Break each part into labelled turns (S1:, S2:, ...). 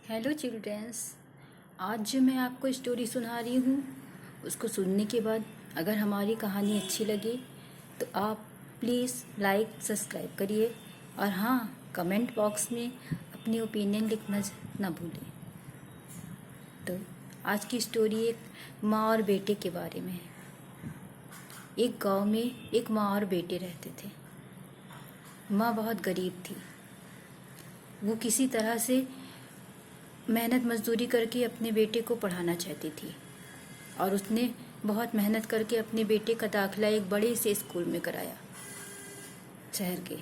S1: Hello childrens. आज जो मैं आपको स्टोरी सुना रही हूँ उसको सुनने के बाद अगर हमारी कहानी अच्छी लगे तो आप प्लीज़ लाइक सब्सक्राइब करिए और हाँ, कमेंट बॉक्स में अपनी ओपिनियन लिखना ना भूलें। तो आज की स्टोरी एक माँ और बेटे के बारे में है। एक गांव में एक माँ और बेटे रहते थे। माँ बहुत गरीब थी। वो किसी तरह से मेहनत मजदूरी करके अपने बेटे को पढ़ाना चाहती थी और उसने बहुत मेहनत करके अपने बेटे का दाखिला एक बड़े से स्कूल में कराया शहर के।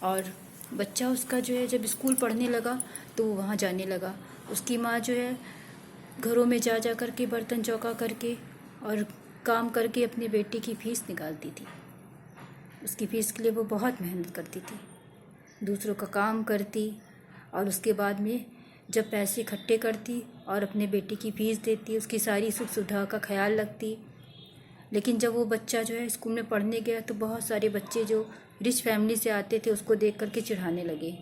S1: और बच्चा उसका जो है जब स्कूल पढ़ने लगा तो वो वहाँ जाने लगा। उसकी माँ जो है घरों में जा जा करके बर्तन चौका करके और काम करके अपने बेटे की फ़ीस निकालती थी। उसकी फ़ीस के लिए वो बहुत मेहनत करती थी, दूसरों का काम करती और उसके बाद में जब पैसे इकट्ठे करती और अपने बेटे की फ़ीस देती, उसकी सारी सुख सुविधा का ख्याल रखती। लेकिन जब वो बच्चा जो है स्कूल में पढ़ने गया तो बहुत सारे बच्चे जो रिच फैमिली से आते थे उसको देख करके चिढ़ाने लगे।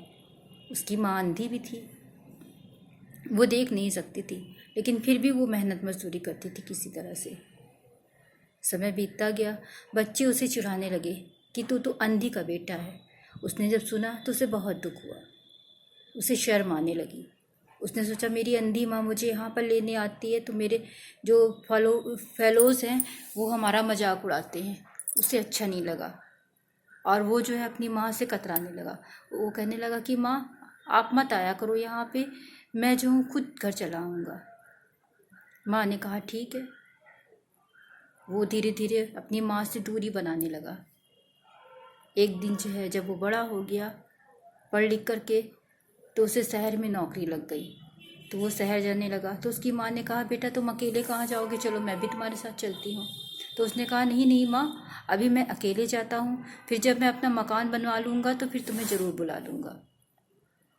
S1: उसकी माँ अंधी भी थी, वो देख नहीं सकती थी, लेकिन फिर भी वो मेहनत मजदूरी करती थी किसी तरह से। समय बीतता गया, बच्चे उसे चिढ़ाने लगे कि तू तो अंधी का बेटा है। उसने जब सुना तो उसे बहुत दुख हुआ, उसे शर्म आने लगी। उसने सोचा मेरी अंधी माँ मुझे यहाँ पर लेने आती है तो मेरे जो फेलोज़ हैं वो हमारा मजाक उड़ाते हैं। उसे अच्छा नहीं लगा और वो जो है अपनी माँ से कतराने लगा। वो कहने लगा कि माँ आप मत आया करो यहाँ पे, मैं जो हूँ खुद घर चला आऊँगा। माँ ने कहा ठीक है। वो धीरे धीरे अपनी माँ से दूरी बनाने लगा। एक दिन जो है जब वो बड़ा हो गया पढ़ लिख करके तो उसे शहर में नौकरी लग गई। तो वो शहर जाने लगा तो उसकी माँ ने कहा बेटा तुम अकेले कहाँ जाओगे, चलो मैं भी तुम्हारे साथ चलती हूँ। तो उसने कहा नहीं नहीं माँ, अभी मैं अकेले जाता हूँ, फिर जब मैं अपना मकान बनवा लूँगा तो फिर तुम्हें ज़रूर बुला लूँगा।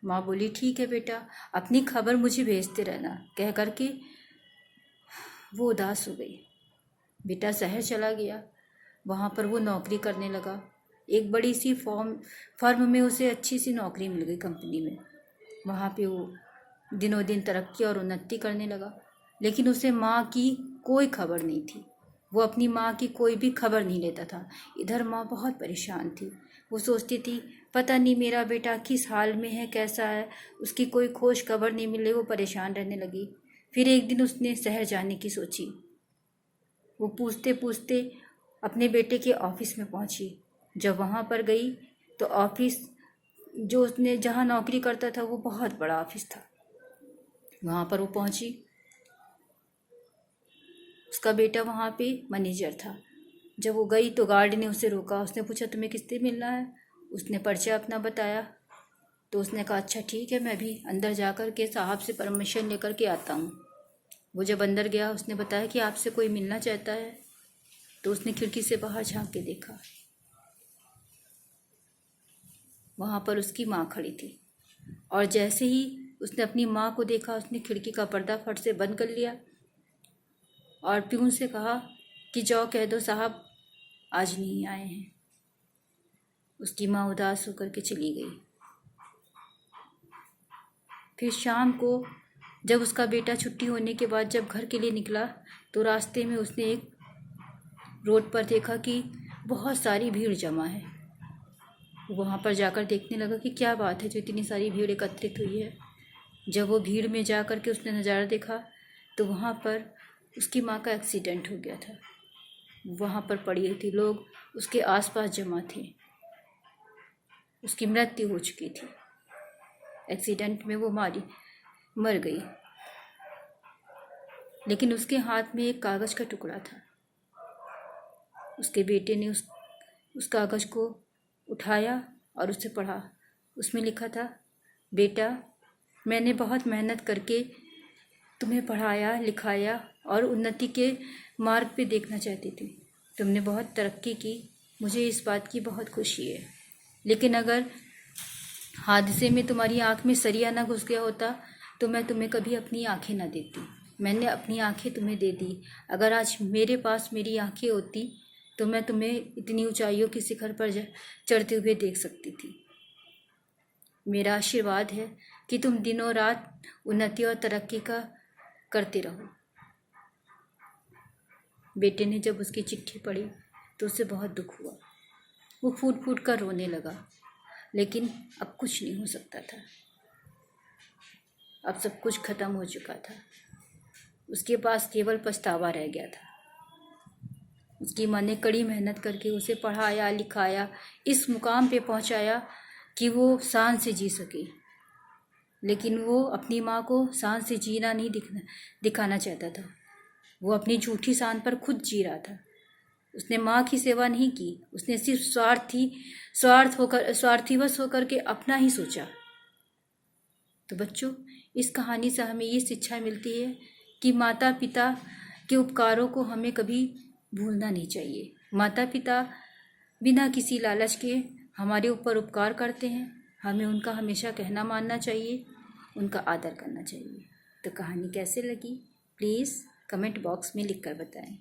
S1: माँ बोली ठीक है बेटा, अपनी खबर मुझे भेजते रहना, कह करके वो उदास हो गई। बेटा शहर चला गया, वहाँ पर वो नौकरी करने लगा। एक बड़ी सी फर्म में उसे अच्छी सी नौकरी मिल गई कंपनी में। वहाँ पे वो दिनों दिन तरक्की और उन्नति करने लगा। लेकिन उसे माँ की कोई खबर नहीं थी, वो अपनी माँ की कोई भी खबर नहीं लेता था। इधर माँ बहुत परेशान थी। वो सोचती थी पता नहीं मेरा बेटा किस हाल में है, कैसा है, उसकी कोई खोज खबर नहीं मिले। वो परेशान रहने लगी। फिर एक दिन उसने शहर जाने की सोची। वो पूछते पूछते अपने बेटे के ऑफिस में पहुंची। जब वहाँ पर गई तो ऑफिस जो उसने जहाँ नौकरी करता था वो बहुत बड़ा ऑफिस था। वहाँ पर वो पहुंची, उसका बेटा वहाँ पे मैनेजर था। जब वो गई तो गार्ड ने उसे रोका। उसने पूछा तुम्हें किससे मिलना है। उसने परिचय अपना बताया। तो उसने कहा अच्छा ठीक है, मैं भी अंदर जा कर के साहब से परमिशन लेकर के आता हूँ। वो जब अंदर गया उसने बताया कि आपसे कोई मिलना चाहता है। तो उसने खिड़की से बाहर झांक के देखा, वहाँ पर उसकी माँ खड़ी थी। और जैसे ही उसने अपनी माँ को देखा उसने खिड़की का पर्दा फट से बंद कर लिया और प्यून से कहा कि जाओ कह दो साहब आज नहीं आए हैं। उसकी माँ उदास होकर के चली गई। फिर शाम को जब उसका बेटा छुट्टी होने के बाद जब घर के लिए निकला तो रास्ते में उसने एक रोड पर देखा कि बहुत सारी भीड़ जमा है। वहाँ पर जाकर देखने लगा कि क्या बात है जो इतनी सारी भीड़ एकत्रित हुई है। जब वो भीड़ में जा कर के उसने नज़ारा देखा तो वहाँ पर उसकी माँ का एक्सीडेंट हो गया था। वहाँ पर पड़ी हुई थी, लोग उसके आसपास जमा थे। उसकी मृत्यु हो चुकी थी, एक्सीडेंट में वो मर गई। लेकिन उसके हाथ में एक कागज़ का टुकड़ा था। उसके बेटे ने उस कागज़ को उठाया और उसे पढ़ा। उसमें लिखा था बेटा मैंने बहुत मेहनत करके तुम्हें पढ़ाया लिखाया और उन्नति के मार्ग पे देखना चाहती थी। तुमने बहुत तरक्की की, मुझे इस बात की बहुत खुशी है। लेकिन अगर हादसे में तुम्हारी आँख में सरिया ना घुस गया होता तो मैं तुम्हें कभी अपनी आँखें ना देती। मैंने अपनी आँखें तुम्हें दे दी। अगर आज मेरे पास मेरी आँखें होती तो मैं तुम्हें इतनी ऊंचाइयों के शिखर पर चढ़ते हुए देख सकती थी। मेरा आशीर्वाद है कि तुम दिनों रात उन्नति और तरक्की का करते रहो। बेटे ने जब उसकी चिट्ठी पढ़ी तो उसे बहुत दुख हुआ। वो फूट फूट कर रोने लगा, लेकिन अब कुछ नहीं हो सकता था। अब सब कुछ खत्म हो चुका था। उसके पास केवल पछतावा रह गया था। उसकी माँ ने कड़ी मेहनत करके उसे पढ़ाया लिखाया, इस मुकाम पे पहुंचाया कि वो शान से जी सके। लेकिन वो अपनी माँ को शान से जीना नहीं दिखाना चाहता था। वो अपनी झूठी शान पर खुद जी रहा था। उसने माँ की सेवा नहीं की। उसने सिर्फ स्वार्थीवश होकर के अपना ही सोचा। तो बच्चों, इस कहानी से हमें ये शिक्षा मिलती है कि माता पिता के उपकारों को हमें कभी भूलना नहीं चाहिए। माता पिता बिना किसी लालच के हमारे ऊपर उपकार करते हैं। हमें उनका हमेशा कहना मानना चाहिए, उनका आदर करना चाहिए। तो कहानी कैसे लगी प्लीज़ कमेंट बॉक्स में लिख कर बताएं।